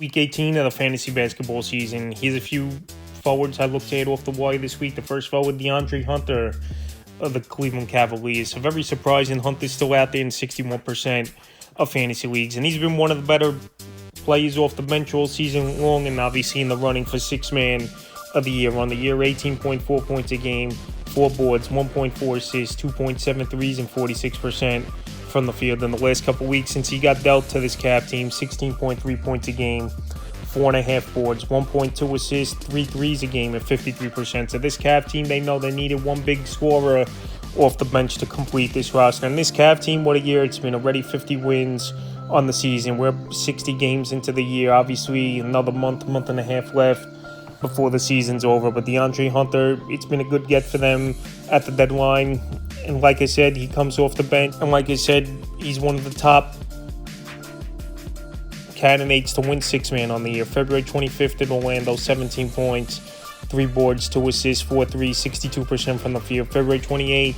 Week 18 of the fantasy basketball season. Here's a few forwards I looked at off the wire this week. The first forward, DeAndre Hunter of the Cleveland Cavaliers. So very surprising. Hunter's still out there in 61% of fantasy leagues. And he's been one of the better players off the bench all season long, and obviously in the running for sixth man of the year. On the year, 18.4 points a game, 4 boards, 1.4 assists, 2.7 threes, and 46% from the field. In the last couple weeks since he got dealt to this Cav team, 16.3 points a game, 4.5 boards, 1.2 assists, 3 threes a game, and 53%. So this Cav team, they know they needed one big scorer off the bench to complete this roster. And this Cav team, what a year it's been. Already 50 wins on the season. We're 60 games into the year. Obviously, another month and a half left before the season's over. But DeAndre Hunter, it's been a good get for them at the deadline. And like I said, he comes off the bench. And like I said, he's one of the top candidates to win sixth man on the year. February 25th in Orlando, 17 points, 3 boards, 2 assists, 4 threes, 62% from the field. February 28th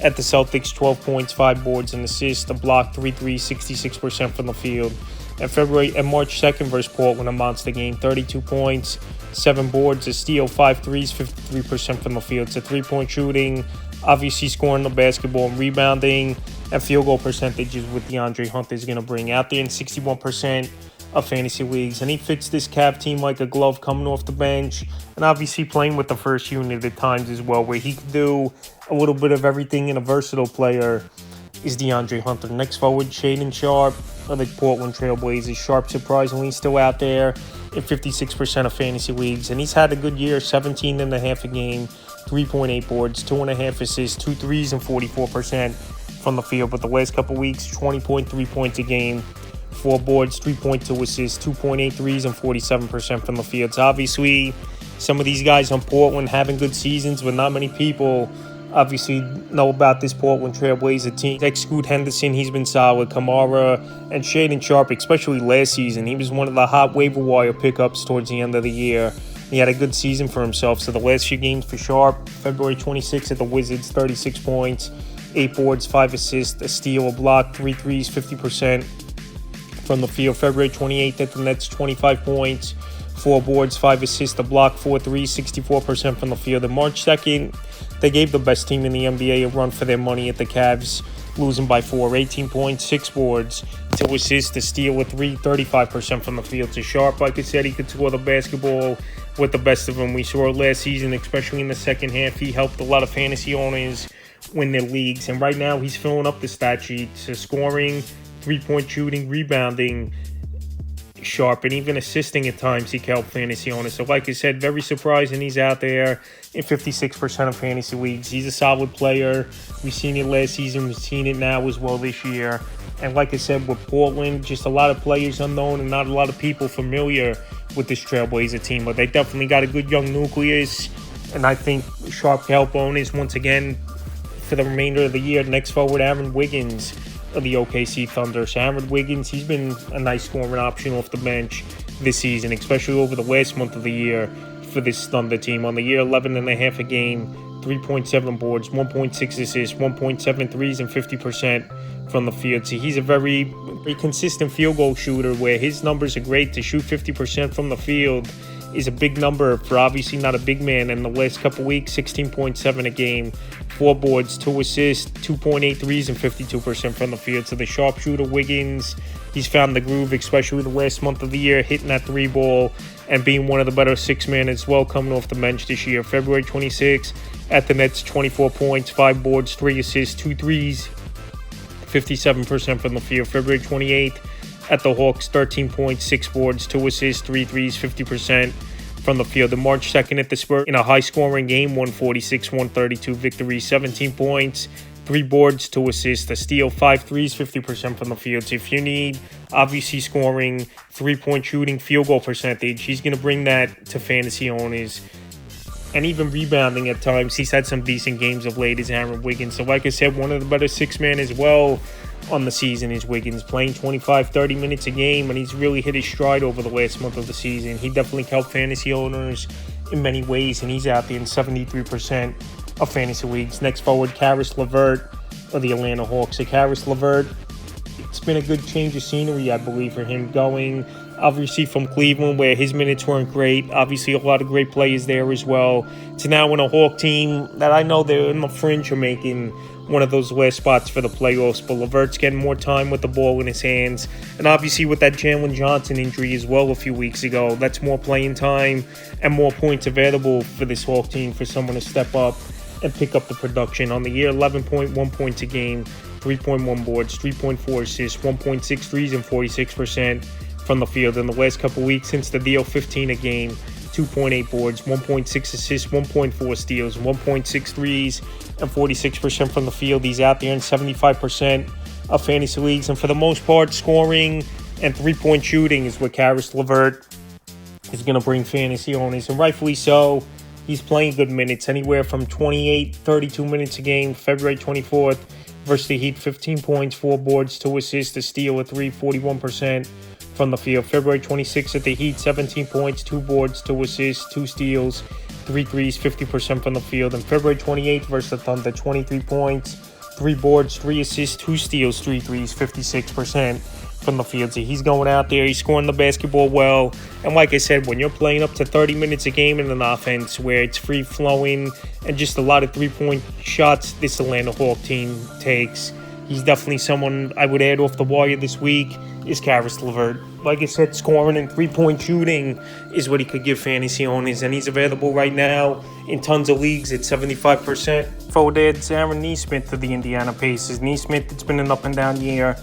at the Celtics, 12 points, 5 boards, and assists, a block, 3 threes, 66% from the field. And March 2nd versus Portland, a monster game, 32 points, 7 boards, a steal, 5 threes, 53% from the field. So 3-point shooting, obviously scoring the basketball and rebounding, and field goal percentages with DeAndre Hunter is going to bring out there in 61% of fantasy leagues. And he fits this Cav team like a glove coming off the bench, and obviously playing with the first unit at times as well, where he can do a little bit of everything, and a versatile player is DeAndre Hunter. Next forward, Shaedon Sharpe of the Portland Trailblazers. Sharpe surprisingly still out there in 56% of fantasy leagues, and he's had a good year, 17.5 a game, 3.8 boards, 2.5 assists, 2 threes, and 44% from the field. But the last couple weeks, 20.3 points a game, 4 boards, 3.2 assists, 2.8 threes, and 47% from the field. So obviously, some of these guys on Portland having good seasons, but not many people obviously know about this Portland Trailblazer team. Exclude Henderson, he's been solid. Kamara and Shaedon Sharpe, especially last season, he was one of the hot waiver wire pickups towards the end of the year. He had a good season for himself. So the last few games for Sharpe, February 26th at the Wizards, 36 points, 8 boards, 5 assists, a steal, a block, 3 threes, 50% from the field. February 28th at the Nets, 25 points, 4 boards, 5 assists, a block, 4 threes, 64% from the field. And March 2nd, they gave the best team in the NBA a run for their money at the Cavs, losing by 4, 18 points, 6 boards, 2 assists, a steal, a 3, 35% from the field. To Sharpe, like I said, he could score the basketball with the best of them. We saw last season, especially in the second half, he helped a lot of fantasy owners win their leagues. And right now, he's filling up the stat sheet. So scoring, 3-point shooting, rebounding, Sharpe, and even assisting at times, he can help fantasy owners. So like I said, very surprising he's out there in 56% of fantasy leagues. He's a solid player. We've seen it last season. We've seen it now as well this year. And like I said, with Portland, just a lot of players unknown and not a lot of people familiar with this Trailblazer team. But they definitely got a good young nucleus. And I think Sharpe can help owners once again for the remainder of the year. Next forward, Aaron Wiggins of the OKC Thunder. So Aaron Wiggins, he's been a nice scoring option off the bench this season, especially over the last month of the year for this Thunder team. On the year, 11.5 a game, 3.7 boards, 1.6 assists, 1.7 threes, and 50% from the field. So he's a very consistent field goal shooter, where his numbers are great. To shoot 50% from the field is a big number for obviously not a big man. In the last couple weeks, 16.7 a game, 4 boards, 2 assists, 2.8 threes, and 52% from the field. So the sharpshooter Wiggins, he's found the groove, especially the last month of the year, hitting that 3-ball and being one of the better 6-men as well coming off the bench this year. February 26th at the Nets, 24 points, 5 boards, 3 assists, 2 threes, 57% from the field. February 28th at the Hawks, 13 points, 6 boards, 2 assists, 3 threes, 50% from the field. The March 2nd at the Spurs in a high-scoring game, 146-132 victory, 17 points, 3 boards, 2 assists, a steal, 5 threes, 50% from the field. So if you need, obviously, scoring, 3-point shooting, field goal percentage, he's going to bring that to fantasy owners. And even rebounding at times, he's had some decent games of late as Aaron Wiggins. So like I said, one of the better 6-men as well on the season is Wiggins, playing 25-30 minutes a game, and he's really hit his stride over the last month of the season. He definitely helped fantasy owners in many ways, and he's out there in 73% of fantasy leagues. Next forward, Caris LeVert of the Atlanta Hawks. So Caris LeVert, it's been a good change of scenery, I believe, for him, going obviously from Cleveland, where his minutes weren't great. Obviously, a lot of great players there as well. To now in a Hawk team that I know they're in the fringe of making one of those last spots for the playoffs, but LeVert's getting more time with the ball in his hands. And obviously with that Jalen Johnson injury as well a few weeks ago, that's more playing time and more points available for this Hawk team for someone to step up and pick up the production. On the year, 11.1 points a game, 3.1 boards, 3.4 assists, 1.6 threes, and 46% from the field. In the last couple weeks since the deal, 15 a game, 2.8 boards, 1.6 assists, 1.4 steals, 1.6 threes, and 46% from the field. He's out there in 75% of fantasy leagues, and for the most part, scoring and three-point shooting is what Caris LeVert is going to bring fantasy owners, and rightfully so. He's playing good minutes, anywhere from 28, 32 minutes a game. February 24th versus the Heat, 15 points, 4 boards, 2 assists, a steal, a 3, 41% from the field. February 26th at the Heat, 17 points, 2 boards, 2 assists, 2 steals, 3 threes, 50% from the field. And February 28th versus the Thunder, 23 points, 3 boards, 3 assists, 2 steals, 3 threes, 56% from the field. So he's going out there, he's scoring the basketball well. And like I said, when you're playing up to 30 minutes a game in an offense where it's free-flowing and just a lot of three-point shots this Atlanta Hawk team takes, he's definitely someone I would add off the wire this week is Caris LeVert. Like I said, scoring and three-point shooting is what he could give fantasy owners, and he's available right now in tons of leagues at 75%. Forward adds Aaron Nesmith to the Indiana Pacers. Nesmith, it's been an up-and-down year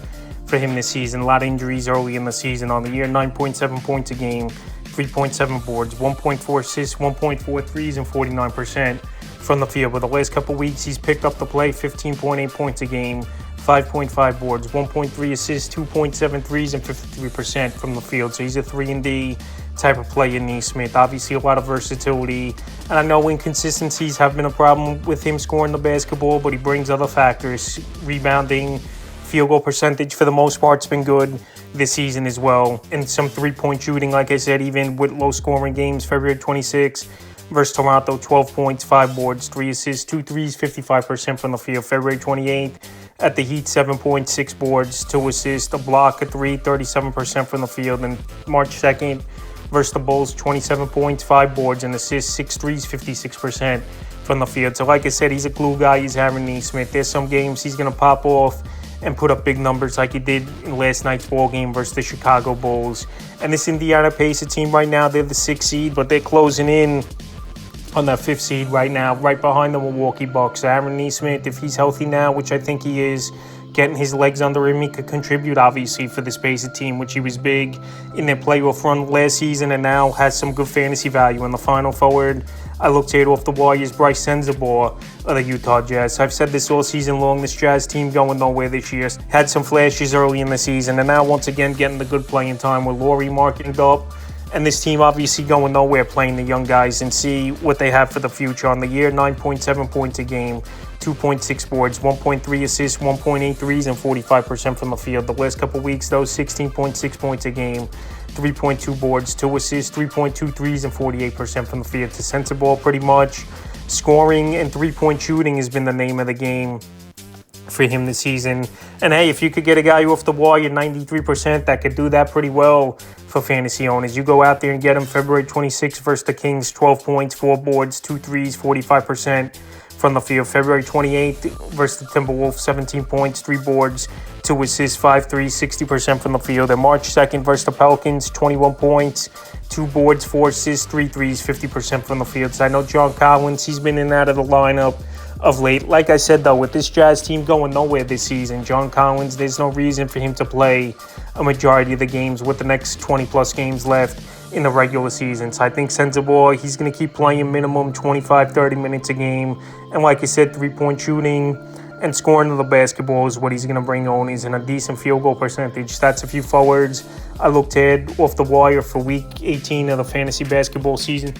for him this season. A lot of injuries early in the season. On the year, 9.7 points a game, 3.7 boards, 1.4 assists, 1.4 threes, and 49% from the field. But the last couple weeks, he's picked up the play, 15.8 points a game, 5.5 boards, 1.3 assists, 2.7 threes, and 53% from the field. So he's a 3-and-D type of player, Nesmith. Obviously, a lot of versatility. And I know inconsistencies have been a problem with him scoring the basketball, but he brings other factors. Rebounding, field goal percentage, for the most part, it's been good this season as well. And some three-point shooting, like I said, even with low-scoring games. February 26th versus Toronto, 12 points, 5 boards, 3 assists, 2 threes, 55% from the field. February 28th at the Heat, 7 points, 6 boards, 2 assists, a block, a 3, 37% from the field. And March 2nd versus the Bulls, 27 points, 5 boards, and assists, 6 threes, 56% from the field. So like I said, he's a glue guy. He's Aaron Nesmith. There's some games he's going to pop off and put up big numbers like he did in last night's ball game versus the Chicago Bulls. And this Indiana Pacers team right now, they're the 6th seed, but they're closing in on that 5th seed right now, right behind the Milwaukee Bucks. Aaron Nesmith, if he's healthy now, which I think he is, getting his legs under him, he could contribute, obviously, for this Pacers team, which he was big in their playoff run last season and now has some good fantasy value. In the final forward, I looked at off the Warriors, Bryce Sensabaugh of the Utah Jazz. I've said this all season long, this Jazz team going nowhere this year. Had some flashes early in the season, and now once again getting the good playing time with Lauri marking up. And this team obviously going nowhere, playing the young guys, and see what they have for the future. On the year, 9.7 points a game, 2.6 boards, 1.3 assists, 1.8 threes, and 45% from the field. The last couple weeks, though, 16.6 points a game, 3.2 boards, 2 assists, 3.2 threes, and 48% from the field. To Sensabaugh, pretty much scoring and three-point shooting has been the name of the game for him this season. And hey, if you could get a guy off the wall, you're 93%, that could do that pretty well for fantasy owners. You go out there and get him. February 26th versus the Kings, 12 points, 4 boards, 2 threes, 45% from the field. February 28th versus the Timberwolves, 17 points, 3 boards, 2 assists, 5 threes, 60% from the field. And March 2nd versus the Pelicans, 21 points, 2 boards, 4 assists, 3 threes, 50% from the field. So I know John Collins, he's been in and out of the lineup of late. Like I said, though, with this Jazz team going nowhere this season, John Collins, there's no reason for him to play a majority of the games with the next 20-plus games left in the regular season. So I think Sensabaugh, he's going to keep playing minimum 25, 30 minutes a game. And like I said, three-point shooting and scoring of the basketball is what he's going to bring on. He's in a decent field goal percentage. That's a few forwards I looked at off the wire for week 18 of the fantasy basketball season.